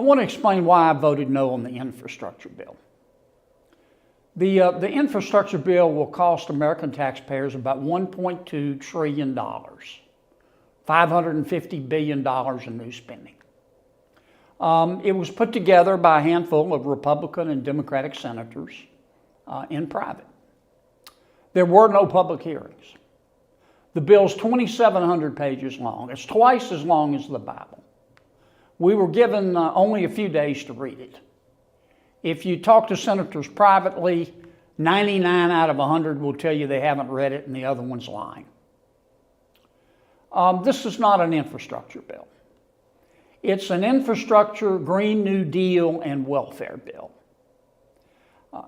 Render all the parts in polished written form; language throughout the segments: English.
I want to explain why I voted no on the infrastructure bill. The infrastructure bill will cost American taxpayers about $1.2 trillion, $550 billion in new spending. It was put together by a handful of Republican and Democratic senators in private. There were no public hearings. The bill's 2,700 pages long. It's twice as long as the Bible. We were given only a few days to read it. If you talk to senators privately, 99 out of 100 will tell you they haven't read it and the other one's lying. This is not an infrastructure bill. It's an infrastructure, Green New Deal, and welfare bill.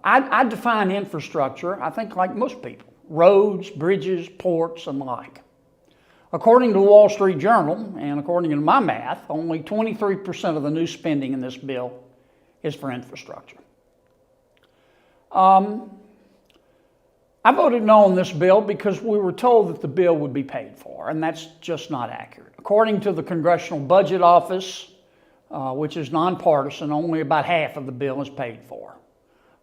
I define infrastructure, I think like most people, roads, bridges, ports, and the like. According to the Wall Street Journal, and according to my math, only 23% of the new spending in this bill is for infrastructure. I voted no on this bill because we were told that the bill would be paid for, and that's just not accurate. According to the Congressional Budget Office, which is nonpartisan, only about half of the bill is paid for.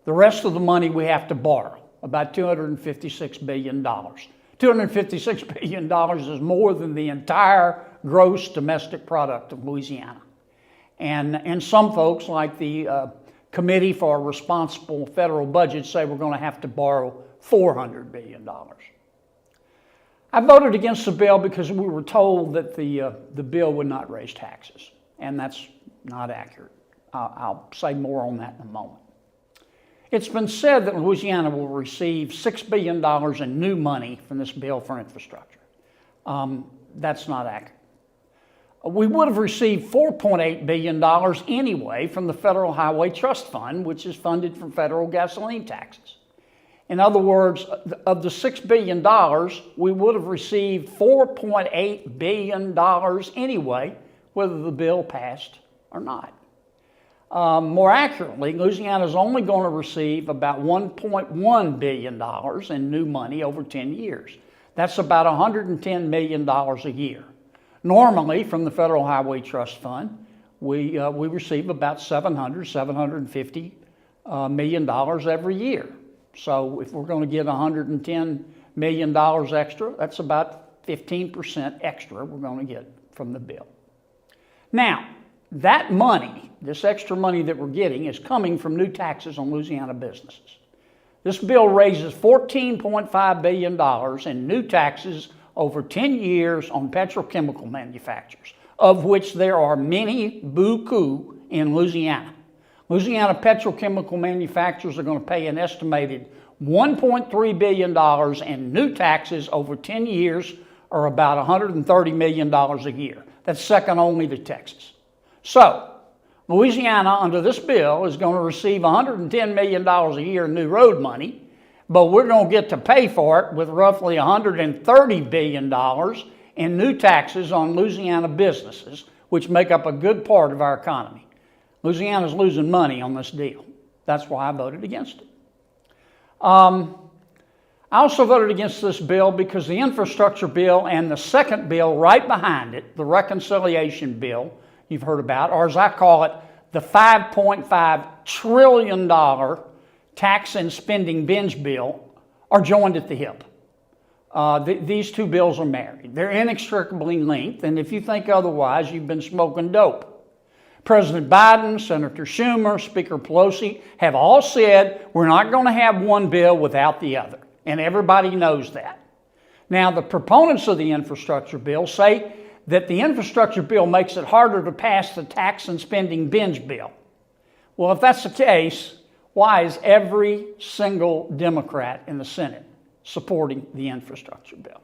The rest of the money we have to borrow, about $256 billion. $256 billion is more than the entire gross domestic product of Louisiana. And some folks, like the Committee for a Responsible Federal Budget, say we're going to have to borrow $400 billion. I voted against the bill because we were told that the bill would not raise taxes, and that's not accurate. I'll say more on that in a moment. It's been said that Louisiana will receive $6 billion in new money from this bill for infrastructure. That's not accurate. We would have received $4.8 billion anyway from the Federal Highway Trust Fund, which is funded from federal gasoline taxes. In other words, of the $6 billion, we would have received $4.8 billion anyway, whether the bill passed or not. More accurately, Louisiana is only going to receive about $1.1 billion in new money over 10 years. That's about $110 million a year. Normally, from the Federal Highway Trust Fund, we receive about $750 million every year. So if we're going to get $110 million extra, that's about 15% extra we're going to get from the bill. Now, that money, this extra money that we're getting, is coming from new taxes on Louisiana businesses. This bill raises $14.5 billion in new taxes over 10 years on petrochemical manufacturers, of which there are many, beaucoup, in Louisiana. Louisiana petrochemical manufacturers are going to pay an estimated $1.3 billion in new taxes over 10 years, or about $130 million a year. That's second only to Texas. So, Louisiana, under this bill, is going to receive $110 million a year in new road money, but we're going to get to pay for it with roughly $130 billion in new taxes on Louisiana businesses, which make up a good part of our economy. Louisiana's losing money on this deal. That's why I voted against it. I also voted against this bill because the infrastructure bill and the second bill right behind it, the reconciliation bill you've heard about, or as I call it, the $5.5 trillion tax and spending binge bill, are joined at the hip. These two bills are married. They're inextricably linked, and if you think otherwise, you've been smoking dope. President Biden, Senator Schumer, Speaker Pelosi have all said we're not going to have one bill without the other, and everybody knows that. Now, the proponents of the infrastructure bill say that the infrastructure bill makes it harder to pass the tax and spending binge bill. Well, if that's the case, why is every single Democrat in the Senate supporting the infrastructure bill?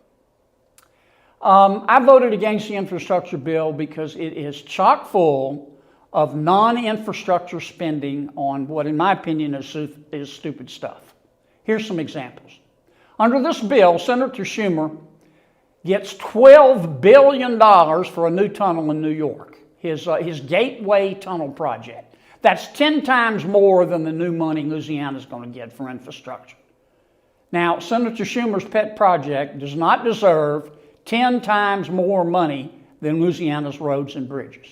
I voted against the infrastructure bill because it is chock full of non-infrastructure spending on what, in my opinion, is stupid stuff. Here's some examples. Under this bill, Senator Schumer gets $12 billion for a new tunnel in New York, his Gateway Tunnel project. That's 10 times more than the new money Louisiana is going to get for infrastructure. Now, Senator Schumer's pet project does not deserve 10 times more money than Louisiana's roads and bridges.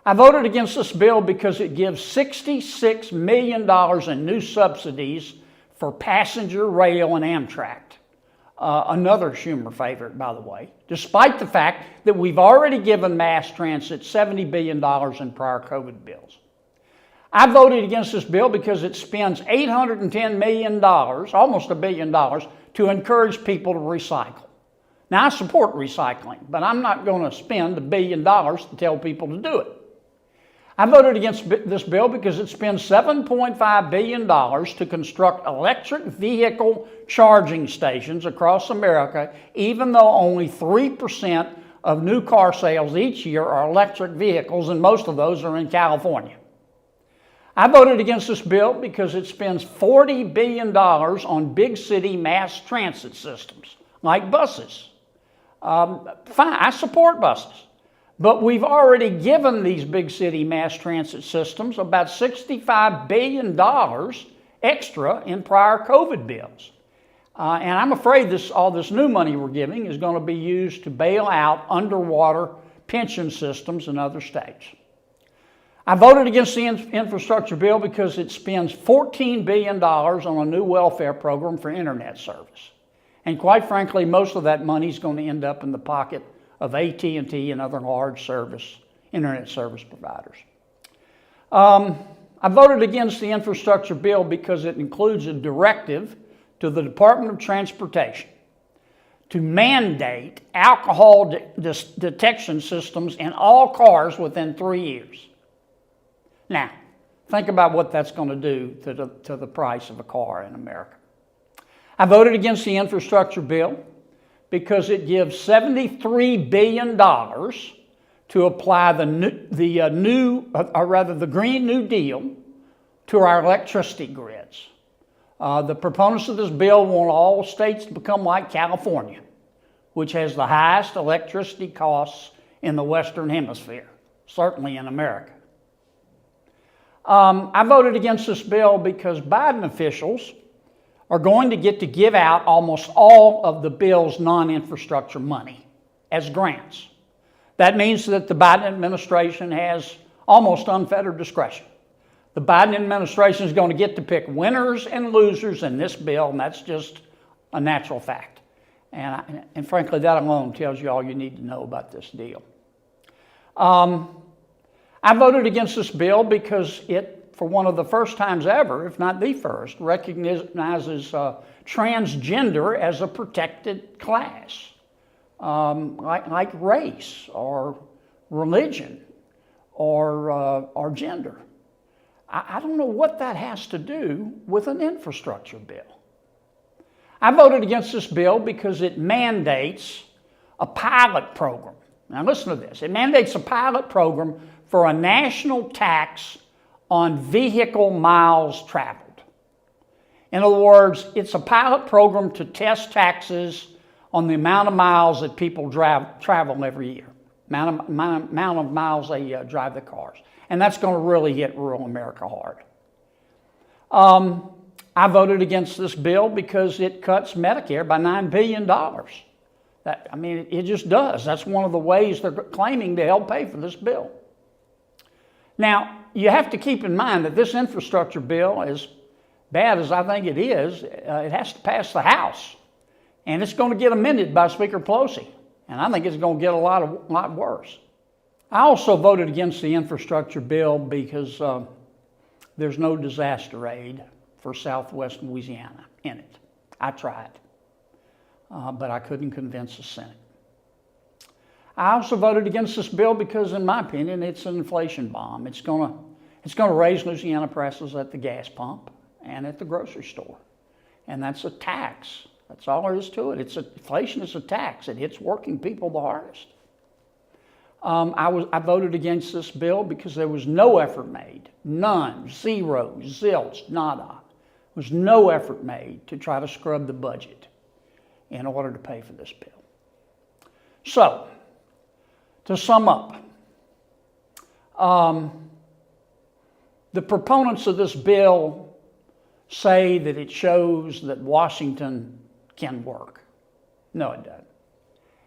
I voted against this bill because it gives $66 million in new subsidies for passenger rail and Amtrak. Another Schumer favorite, by the way, despite the fact that we've already given mass transit $70 billion in prior COVID bills. I voted against this bill because it spends $810 million, almost $1 billion, to encourage people to recycle. Now, I support recycling, but I'm not going to spend $1 billion to tell people to do it. I voted against this bill because it spends $7.5 billion to construct electric vehicle charging stations across America, even though only 3% of new car sales each year are electric vehicles, and most of those are in California. I voted against this bill because it spends $40 billion on big city mass transit systems, like buses. Fine, I support buses. But we've already given these big city mass transit systems about $65 billion extra in prior COVID bills. And I'm afraid all this new money we're giving is going to be used to bail out underwater pension systems in other states. I voted against the infrastructure bill because it spends $14 billion on a new welfare program for internet service. And quite frankly, most of that money is going to end up in the pocket of AT&T and other large internet service providers. I voted against the infrastructure bill because it includes a directive to the Department of Transportation to mandate alcohol detection systems in all cars within 3 years. Now, think about what that's going to do to the price of a car in America. I voted against the infrastructure bill because it gives $73 billion to apply the Green New Deal to our electricity grids. The proponents of this bill want all states to become like California, which has the highest electricity costs in the Western Hemisphere, certainly in America. I voted against this bill because Biden officials are going to get to give out almost all of the bill's non-infrastructure money as grants. That means that the Biden administration has almost unfettered discretion. The Biden administration is going to get to pick winners and losers in this bill, and that's just a natural fact. And frankly, that alone tells you all you need to know about this deal. I voted against this bill because it, for one of the first times ever, if not the first, recognizes transgender as a protected class, like race or religion or gender. I don't know what that has to do with an infrastructure bill. I voted against this bill because it mandates a pilot program. Now listen to this. It mandates a pilot program for a national tax on vehicle miles traveled. In other words, it's a pilot program to test taxes on the amount of miles that people travel every year, amount of miles they drive their cars. And that's going to really hit rural America hard. I voted against this bill because it cuts Medicare by $9 billion. It just does. That's one of the ways they're claiming to help pay for this bill. Now, you have to keep in mind that this infrastructure bill, as bad as I think it is, it has to pass the House. And it's going to get amended by Speaker Pelosi. And I think it's going to get a lot worse. I also voted against the infrastructure bill because there's no disaster aid for Southwest Louisiana in it. I tried, but I couldn't convince the Senate. I also voted against this bill because, in my opinion, it's an inflation bomb. It's going to raise Louisiana prices at the gas pump and at the grocery store, and that's a tax. That's all there is to it. Inflation is a tax. It hits working people the hardest. I voted against this bill because there was no effort made, none, zero, zilch, nada. There was no effort made to try to scrub the budget in order to pay for this bill. So, to sum up, the proponents of this bill say that it shows that Washington can work. No, it doesn't.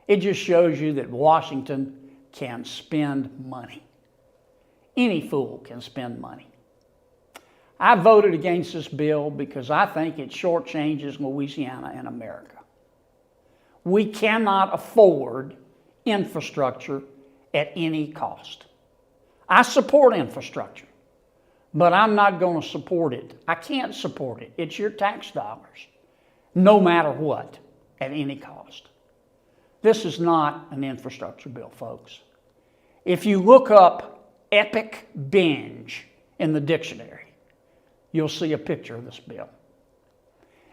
It just shows you that Washington can spend money. Any fool can spend money. I voted against this bill because I think it shortchanges Louisiana and America. We cannot afford infrastructure at any cost. I support infrastructure, but I'm not going to support it. I can't support it. It's your tax dollars, no matter what, at any cost. This is not an infrastructure bill, folks. If you look up epic binge in the dictionary, you'll see a picture of this bill.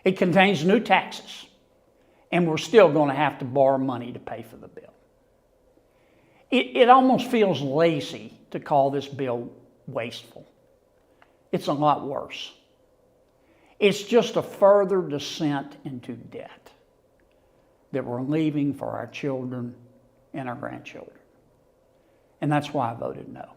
It contains new taxes, and we're still going to have to borrow money to pay for the bill. It almost feels lazy to call this bill wasteful. It's a lot worse. It's just a further descent into debt that we're leaving for our children and our grandchildren. And that's why I voted no.